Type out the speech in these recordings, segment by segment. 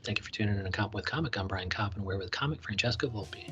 Thank you for tuning in to Koppen with Comic. I'm Brian Koppen. We're with comic Francesca Volpe.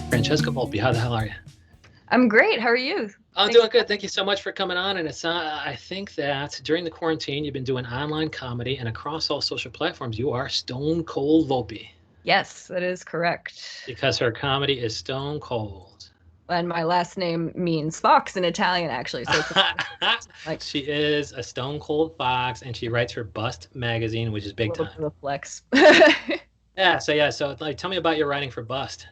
Francesca Volpe, how the hell are you? I'm great. How are you? I'm doing good. Thank you so much for coming on. And it's I think that during the quarantine, you've been doing online comedy, and across all social platforms, you are Stone Cold Volpe. Yes, that is correct. Because her comedy is stone cold. And my last name means fox in Italian, actually. So like she is a stone cold fox, and she writes for Bust magazine, which is big time. A flex. So like, tell me about your writing for Bust.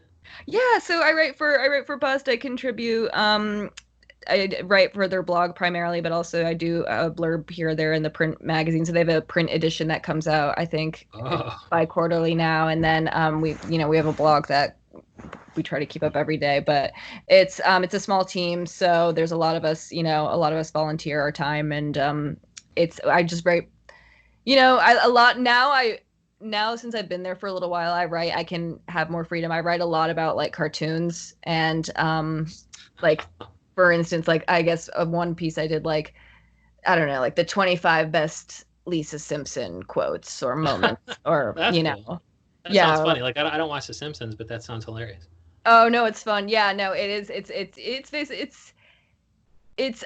Yeah, so I write for Bust. I contribute. I write for their blog primarily, but also I do a blurb here or there in the print magazine. So they have a print edition that comes out, I think, bi-quarterly now. And then we have a blog that we try to keep up every day. But it's a small team, so there's a lot of us. A lot of us volunteer our time, and I just write. A lot now. Now, since I've been there for a little while, I can have more freedom. I write a lot about like cartoons and like. For instance, like, I guess one piece I did, like, I don't know, like the 25 best Lisa Simpson quotes or moments or, Cool. That sounds funny. Like, I don't watch The Simpsons, but that sounds hilarious. Oh, no, it's fun. Yeah, no, it is.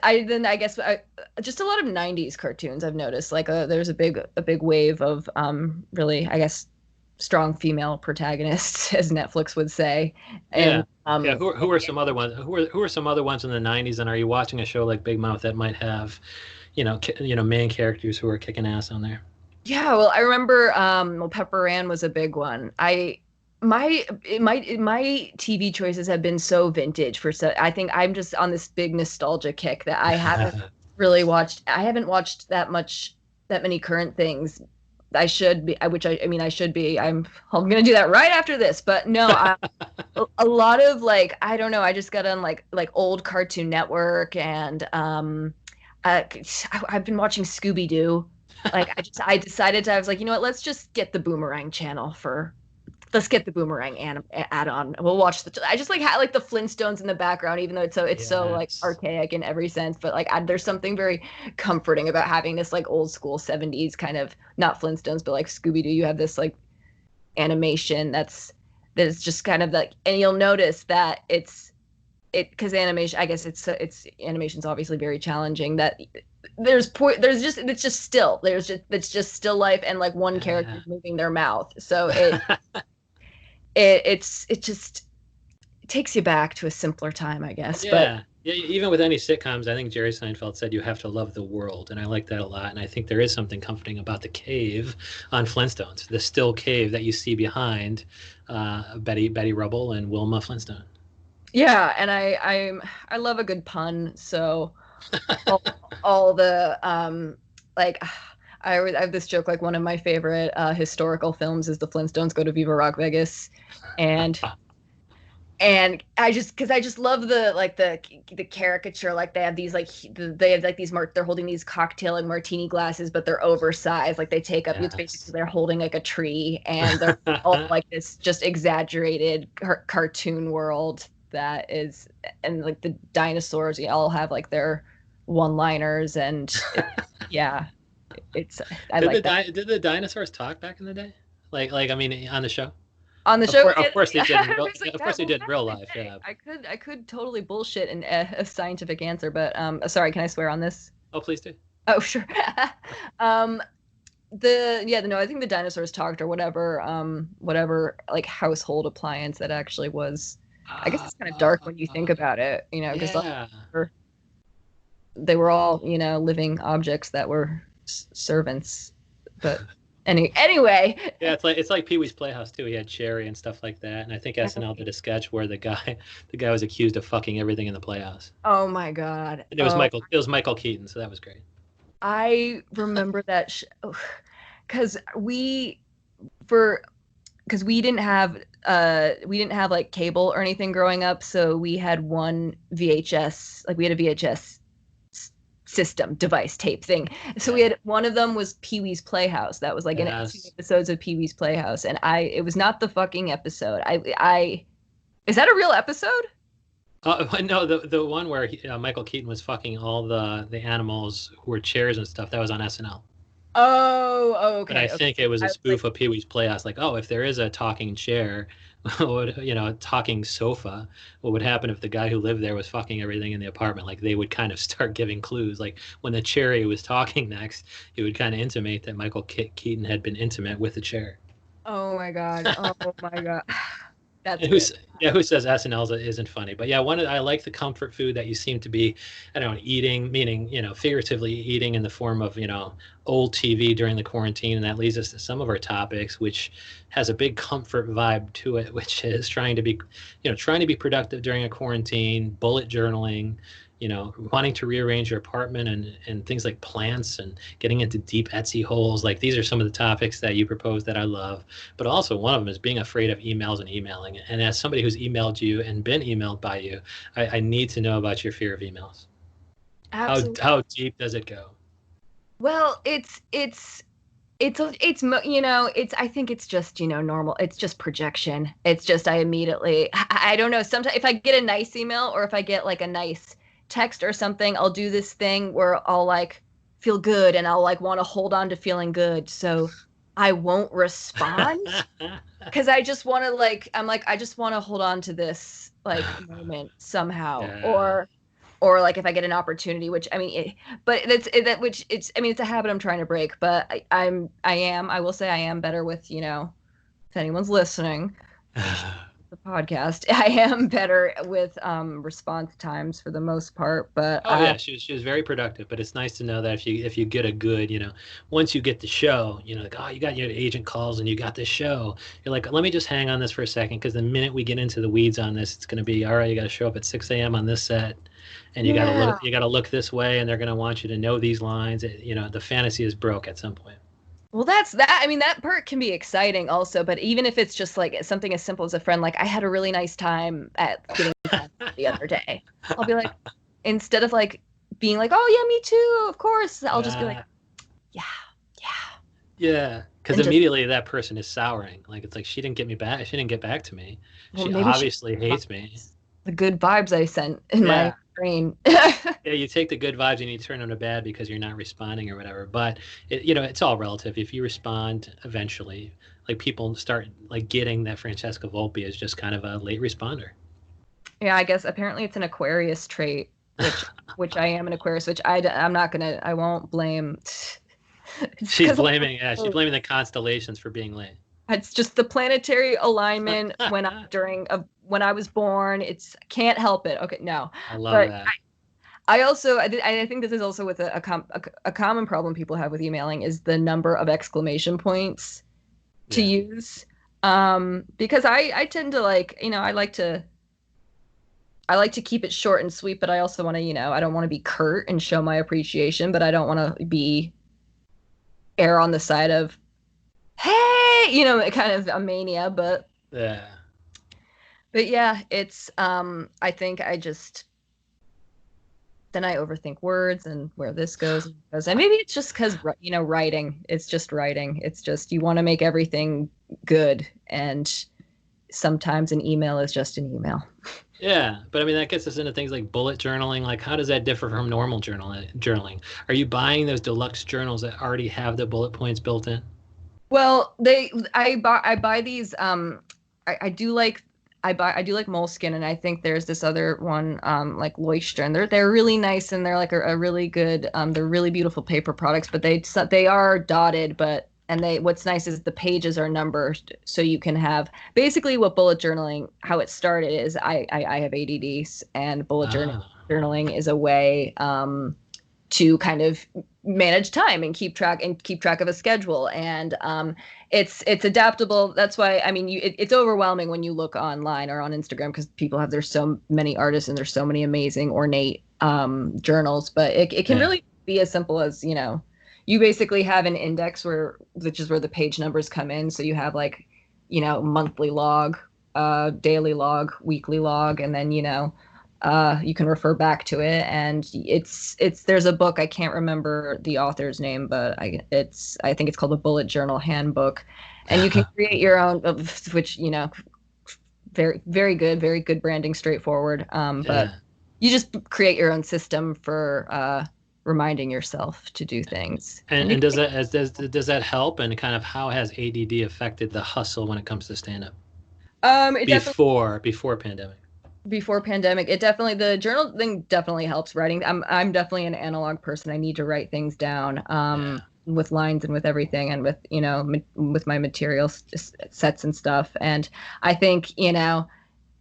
I guess just a lot of 90s cartoons I've noticed. Like, there's a big wave of really, I guess, strong female protagonists, as Netflix would say. And, Who are some other ones? Who are some other ones in the 90s? And are you watching a show like Big Mouth that might have, main characters who are kicking ass on there? Yeah, well, I remember Pepper Ann was a big one. My TV choices have been so vintage I think I'm just on this big nostalgia kick that I haven't really watched. I haven't watched that many current things. I should be, I should be. I'm gonna do that right after this. But no, a lot of like, I don't know. I just got on like old Cartoon Network, and I've been watching Scooby Doo. Like I decided I was like, you know what? Let's just get the Boomerang channel let's get the Boomerang add-on. We'll watch I just like had like the Flintstones in the background, even though it's so like archaic in every sense. But like there's something very comforting about having this like old school 70s kind of, not Flintstones, but like Scooby Doo. You have this like animation that's just kind of like, and you'll notice that because animation, I guess it's animation's obviously very challenging. That it's just still still life, and like one character moving their mouth. So it takes you back to a simpler time, I guess. Yeah, even with any sitcoms, I think Jerry Seinfeld said you have to love the world, and I like that a lot. And I think there is something comforting about the cave on Flintstones, the still cave that you see behind Betty Rubble and Wilma Flintstone. Yeah, and I love a good pun, so all the like. I have this joke, like one of my favorite historical films is the Flintstones Go to Viva Rock Vegas, and I just love the caricature. Like they have these they're holding these cocktail and martini glasses, but they're oversized. Like they take up, it's basically they're holding like a tree, and they're all like this just exaggerated cartoon world that is, and like the dinosaurs, they all have like their one-liners, and yeah. Did the dinosaurs talk back in the day? Like I mean, on the show? On the show, of course they did. Of course they did in real life. Yeah. I could totally bullshit a scientific answer, but sorry, can I swear on this? Oh, please do. Oh, sure. I think the dinosaurs talked, or whatever like household appliance that actually was. I guess it's kind of dark when you think about it, because they were all living objects that were servants. But anyway, yeah, it's like Pee-wee's Playhouse too. He had Sherry and stuff like that, and I think SNL did a sketch where the guy was accused of fucking everything in the Playhouse. Oh my god! And it was Michael Keaton, so that was great. I remember that because we didn't have like cable or anything growing up, so we had one VHS, like we had a VHS system, device, tape thing. So we had, one of them was Pee-wee's Playhouse. That was like in 2 episodes of Pee-wee's Playhouse. And it was not the fucking episode. Is that a real episode? No, the one where Michael Keaton was fucking all the animals who were chairs and stuff, that was on SNL. Oh, okay. But I think it was a spoof of Pee-wee's Playhouse. Like, oh, if there is a talking chair, a talking sofa, what would happen if the guy who lived there was fucking everything in the apartment? Like, they would kind of start giving clues. Like, when the cherry was talking next, it would kind of intimate that Michael Keaton had been intimate with the chair. Oh my god. Oh my god. That's who says SNL isn't funny? But yeah, I like the comfort food that you seem to be, I don't know, eating, meaning, figuratively eating in the form of, old TV during the quarantine. And that leads us to some of our topics, which has a big comfort vibe to it, which is trying to be productive during a quarantine, bullet journaling, wanting to rearrange your apartment and things like plants and getting into deep Etsy holes. Like, these are some of the topics that you propose that I love. But also one of them is being afraid of emails and emailing. And as somebody who's emailed you and been emailed by you, I need to know about your fear of emails. Absolutely. How deep does it go? Well, I think it's just, normal. It's just projection. It's just, I don't know. Sometimes if I get a nice email or if I get like a nice text or something, I'll do this thing where I'll like feel good and I'll like want to hold on to feeling good. So I won't respond because I just want to I just want to hold on to this like moment somehow. Yeah. Or like if I get an opportunity, which I it's a habit I'm trying to break, but I will say I am better with, if anyone's listening, the podcast, I am better with response times for the most part. But yeah, she was very productive. But it's nice to know that if you get a good, once you get the show, like, oh, you got your agent calls and you got this show, you're like, let me just hang on this for a second, because the minute we get into the weeds on this, it's going to be all right. You got to show up at 6 a.m. on this set, and you got to look this way, and they're going to want you to know these lines. The fantasy is broke at some point. Well, that's that. I mean, that part can be exciting also, but even if it's just like something as simple as a friend, like I had a really nice time at getting the other day. I'll be like, instead of like being like, oh yeah, me too, of course, I'll just be like, yeah, because immediately that person is souring. Like, it's like, she didn't get me back. She didn't get back to me. Well, she obviously hates me. The good vibes I sent in my brain. Yeah, you take the good vibes and you turn them to bad because you're not responding or whatever. But it's all relative. If you respond eventually, like, people start like getting that Francesca Volpe is just kind of a late responder. Yeah, I guess apparently it's an Aquarius trait, which I am an Aquarius, which I won't blame. She's blaming the constellations for being late. It's just the planetary alignment when I was born. It's can't help it. Okay, no. I love that. I think this is also with a common problem people have with emailing is the number of exclamation points to use. Because I tend to I like to keep it short and sweet, but I also want to, I don't want to be curt and show my appreciation, but I don't want to err on the side of, hey, kind of a mania, but yeah. But yeah, it's I think then I overthink words and where this goes, and maybe it's just because writing. It's just writing. It's just you want to make everything good, and sometimes an email is just an email. Yeah, but I mean that gets us into things like bullet journaling. Like, how does that differ from normal journaling? Are you buying those deluxe journals that already have the bullet points built in? Well, I buy these. I do like Moleskine, and I think there's this other one like Leuchter, and they're really nice, and they're like a really good. They're really beautiful paper products, but they are dotted, what's nice is the pages are numbered, so you can have basically what bullet journaling, how it started is I have ADD, and bullet journaling is a way to kind of manage time and keep track of a schedule, and it's adaptable. That's why it's overwhelming when you look online or on Instagram because there's so many artists and there's so many amazing ornate journals, but it can really be as simple as you basically have an index which is where the page numbers come in. So you have monthly log, daily log, weekly log, and then you can refer back to it, and there's a book, I can't remember the author's name, but I think it's called the Bullet Journal Handbook, and you can create your own, which very good branding, straightforward. But Yeah. you just create your own system for reminding yourself to do things. And does that help? And kind of how has ADD affected the hustle when it comes to stand up It definitely before pandemic? before pandemic, it definitely, the journal thing definitely helps writing. I'm definitely an analog person. I need to write things down, Yeah. with lines and with everything, and with, with my material sets and stuff. And I think,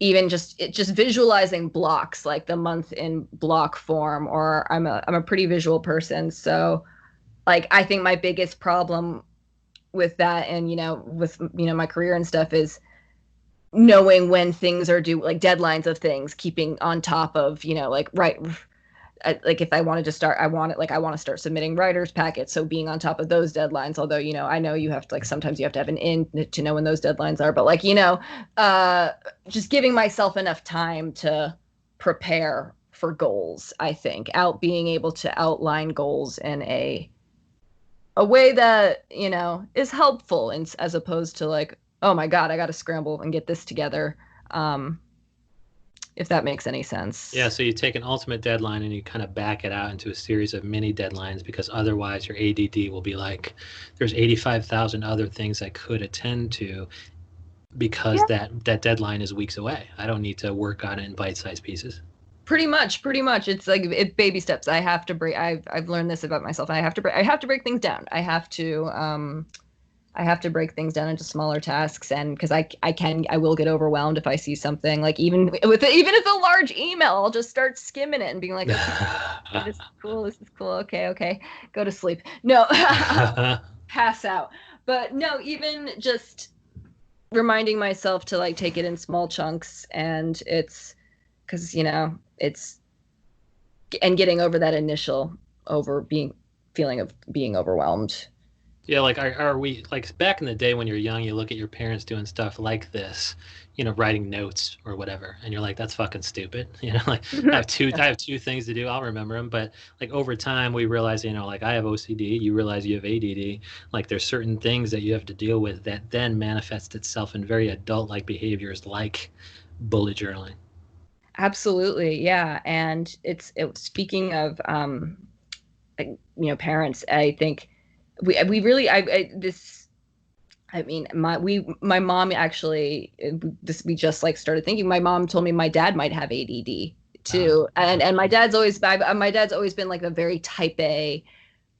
even just visualizing blocks, like the month in block form, or I'm a pretty visual person. So like, I think my biggest problem with that, and, with, my career and stuff, is knowing when things are due, like deadlines of things, keeping on top of, like if I wanted to start, I want to start submitting writers packets. So being on top of those deadlines, although, I know you have to, like, sometimes you have to have an in to know when those deadlines are, but like, just giving myself enough time to prepare for goals, I think, being able to outline goals in a way that, is helpful, and as opposed to like, oh my God, I got to scramble and get this together. If that makes any sense. Yeah, so you take an ultimate deadline and you kind of back it out into a series of mini deadlines, because otherwise your ADD will be like, there's 85,000 other things I could attend to, because that deadline is weeks away. I don't need to work on it in bite-sized pieces. Pretty much. It's like baby steps. I've learned this about myself. I have to break things down. I have to break things down into smaller tasks, and because I will get overwhelmed if I see something, like even if it's a large email, I'll just start skimming it and being like, okay, this is cool. Okay, go to sleep. No, pass out. But no, even just reminding myself to like take it in small chunks, and it's because, it's, and getting over that initial feeling of being overwhelmed. Yeah, like are we, like, back in the day when you're young, you look at your parents doing stuff like this, writing notes or whatever, and you're like, that's fucking stupid. Like, I have two things to do. I'll remember them. But like over time, we realize, like, I have OCD. You realize you have ADD. Like, there's certain things that you have to deal with that then manifests itself in very adult-like behaviors, like bullet journaling. Absolutely, yeah. And it's speaking of parents, I think we really, my mom actually, we just like started thinking, my mom told me my dad might have ADD too. And my dad's always been like a very type A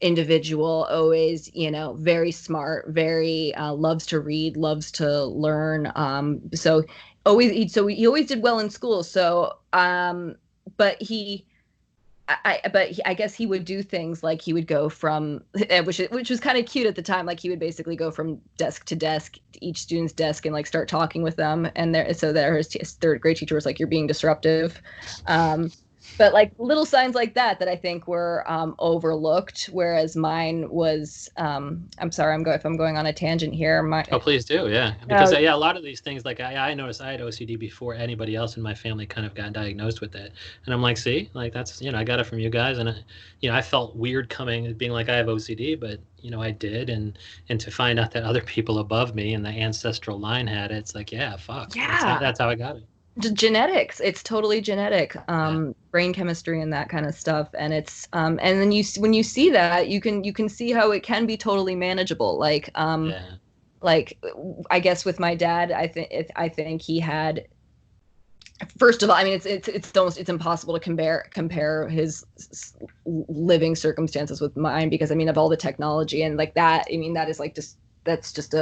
individual, always, very smart, very loves to read, loves to learn. So he always did well in school. So but I guess he would do things like he would go from, which was kind of cute at the time. Like, he would basically go from desk to desk, to each student's desk, and like start talking with them. And his third grade teacher was like, "You're being disruptive." But like little signs like that I think were overlooked, whereas mine was. I'm sorry, if I'm going on a tangent here. Oh, please do, yeah. Because a lot of these things, like I noticed I had OCD before anybody else in my family kind of got diagnosed with it, and I'm like, see, like, that's, I got it from you guys, and I felt weird being like, I have OCD, but I did, and to find out that other people above me in the ancestral line had it, it's like, yeah, fuck, yeah, that's how I got it. Genetics, it's totally genetic. Brain chemistry and that kind of stuff, and it's and then when you see that, you can see how it can be totally manageable. Like like, I guess with my dad, I think he had, first of all, I mean, it's impossible to compare his living circumstances with mine, because I mean, of all the technology and like that, I mean, that is like that's just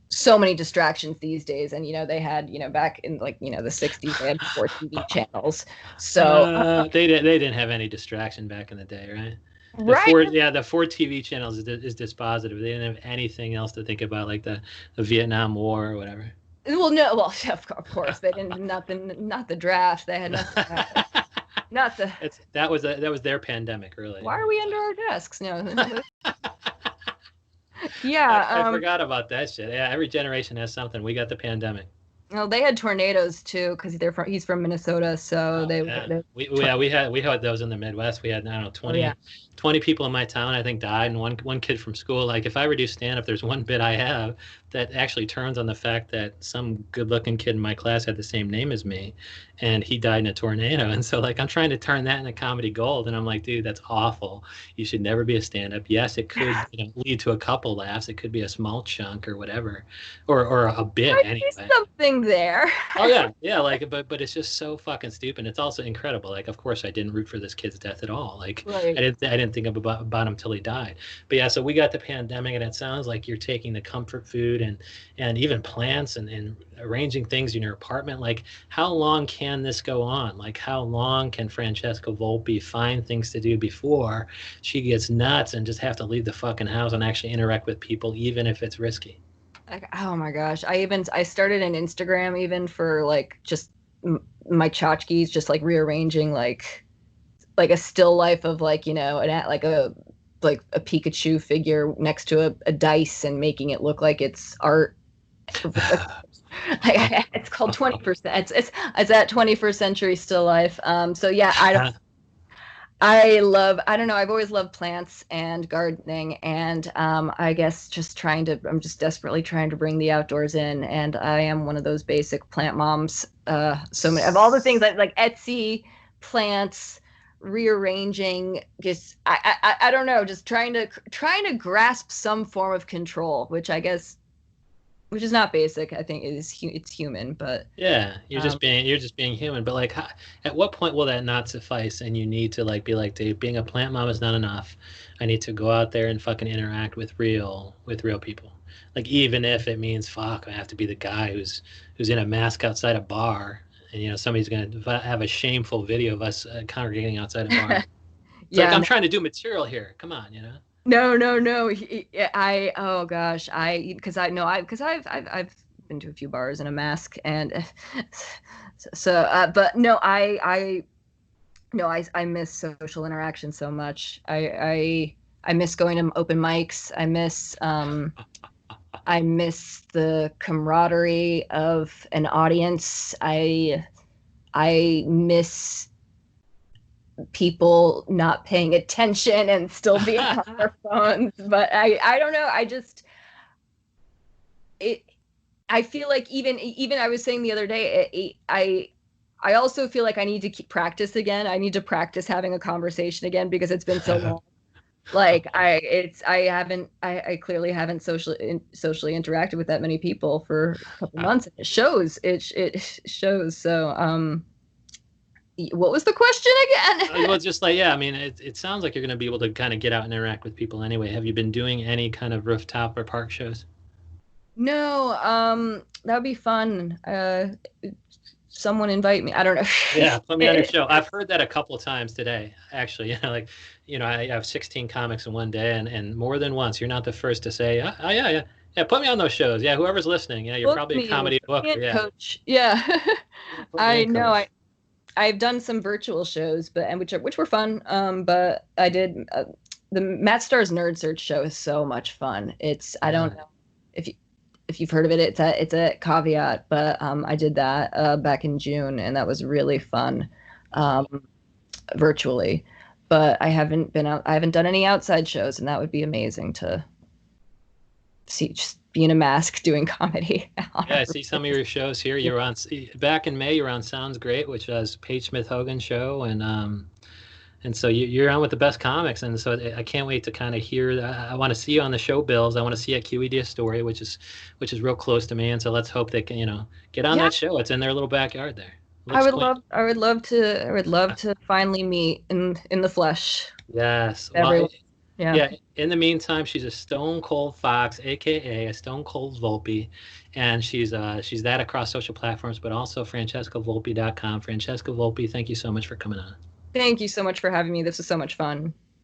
so many distractions these days. And they had, back in like, the 60s, they had 4 TV channels. So they didn't have any distraction back in the day, right? The 4 TV channels is dispositive. They didn't have anything else to think about, like the Vietnam War or whatever. Well, no, well, of course they didn't. Not the draft. They had nothing. That was their pandemic, really. Why are we under our desks? No. Yeah, I forgot about that shit. Yeah, every generation has something. We got the pandemic. Well, they had tornadoes too because he's from Minnesota, so Oh, yeah. they We had those in the Midwest. We had, I don't know, oh yeah. 20 people in my town, I think, died, and one kid from school. Like, if I ever do stand up, there's one bit I have that actually turns on the fact that some good looking kid in my class had the same name as me, and he died in a tornado. And so, like, I'm trying to turn that into comedy gold, and I'm like, dude, that's awful. You should never be a stand up. Yes, it could lead to a couple laughs. It could be a small chunk or whatever, or a bit Might be anyway. something there. Oh yeah, like, but it's just so fucking stupid. It's also incredible. Like, of course, I didn't root for this kid's death at all. Like, Right. I didn't think about him till he died. But yeah, so we got the pandemic, and it sounds like you're taking the comfort food and even plants and arranging things in your apartment. Like, how long can this go on? Like, how long can Francesca Volpe find things to do before she gets nuts and just have to leave the fucking house and actually interact with people, even if it's risky? Like, oh my gosh, I started an Instagram even for like just my tchotchkes, just like rearranging like a still life of like like a Pikachu figure next to a dice and making it look like it's art. It's called 20%. It's that 21st century still life. So yeah, I don't know, I've always loved plants and gardening, and I guess I'm just desperately trying to bring the outdoors in, and I am one of those basic plant moms. So many of all the things like Etsy, plants, rearranging, just I don't know, just trying to grasp some form of control, which is not basic. I think it's human, but Yeah, you're just being human. But like, at what point will that not suffice? And you need to like be like, Dave, being a plant mom is not enough. I need to go out there and fucking interact with real people. Like, even if it means, fuck, I have to be the guy who's in a mask outside a bar, and somebody's gonna have a shameful video of us congregating outside a bar. It's like, yeah. I'm trying to do material here. Come on. No. Oh gosh, because I've been to a few bars in a mask, and but no, I miss social interaction so much. I miss going to open mics. I miss the camaraderie of an audience. I miss people not paying attention and still being on their phones. But I don't know. I feel like even I was saying the other day, I also feel like I need to keep practice again. I need to practice having a conversation again because it's been so long. Like I clearly haven't socially interacted with that many people for a couple months. It shows. So what was the question again? Well, just like, yeah, I mean, it sounds like you're going to be able to kind of get out and interact with people anyway. Have you been doing any kind of rooftop or park shows? No, that would be fun. Someone invite me. I don't know. Yeah, put me on your show. I've heard that a couple of times today, actually. I have 16 comics in one day, and more than once, you're not the first to say, oh yeah, put me on those shows. Yeah, whoever's listening, yeah, you're probably a comedy booker. Yeah, coach. Yeah, I know. I've done some virtual shows, which were fun. But I did the Matt Starr's Nerd Search show is so much fun. I don't know if you've heard of it. It's a caveat, but I did that back in June, and that was really fun, virtually. But I haven't done any outside shows, and that would be amazing to see, just be in a mask doing comedy. Yeah, I see some of your shows here. You're on back in May. You're on Sounds Great, which was Paige Smith Hogan's show, and so you're on with the best comics, and so I can't wait to kind of hear. I want to see you on the show bills. I want to see you at QED Story, which is real close to me, and so let's hope they can get on that show. It's in their little backyard there. I would love to finally meet in the flesh. Yes. Yeah. In the meantime, she's a stone cold fox, aka a stone cold Volpe, and she's that across social platforms, but also FrancescaVolpe.com. Francesca Volpe, thank you so much for coming on. Thank you so much for having me. This was so much fun.